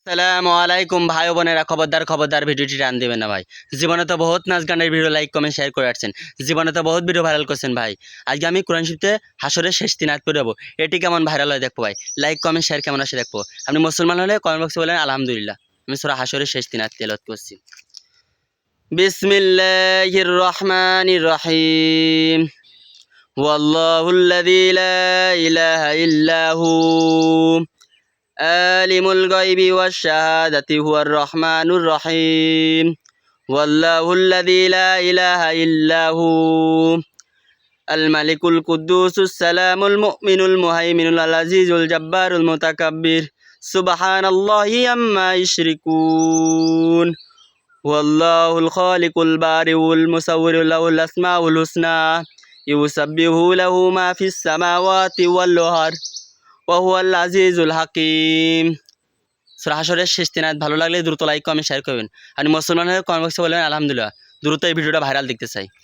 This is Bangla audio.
আসসালামু আলাইকুম ভাই ও বোনেরা, খবরদার খবরদার ভিডিওটি টান দিবেন না ভাই। জীবনে তো বহুত নাচ গানের ভিডিও লাইক কমেন্ট শেয়ার করে আসছেন, জীবনে তো বহুত ভিডিও ভাইরাল করছেন ভাই। আজকে আমি কোরআন শরীফতে হাসরের শেষ দিন আয়াত পড়াবো, এটি কেমন ভাইরাল হয় দেখবো ভাই। লাইক কমেন্ট শেয়ার কেমন আসে দেখবো। আপনি মুসলমান হলে কমেন্ট বক্সে বলেন আলহামদুলিল্লাহ। আমি সূরা হাসরের শেষ দিন আয়াত তেলাওয়াত করছি। বিসমিল্লাহির রহমানির রহিম। ওয়াল্লাহুল্লাযী লা ইলাহা ইল্লাহু আলিমুল গায়বি ওয়াশ শাহাদাতি হুয়ার রহমানুর রহিম। ওয়াল্লাহুল্লাযী লা ইলাহা ইল্লাহু আল মালিকুল কুদ্দুসুস সালামুল মুমিনুল মুহাইমিনুল আজিজুল জাব্বারুল মুতাকাব্বির। সুবহানাল্লাহি আম্মা ইউশরিকুন। ওয়াল্লাহুল খালিকুল বারিউল মুসাউবিরু লাহুল আসমাউল হুসনা ইউসাব্বিহু লাহু মা ফিস সামাওয়াতি ওয়াল আরদ ওয়া হুয়াল আজিজুল হাকীম। সূরা হাসরের শেষ দিন আয়াত ভালো লাগলে দ্রুত লাইক কমেন্ট শেয়ার করবেন। আর মুসলমান হয়ে কমেন্ট বক্সে বলবেন আলহামদুলিল্লাহ। দ্রুত এই ভিডিওটা ভাইরাল দেখতে চাই।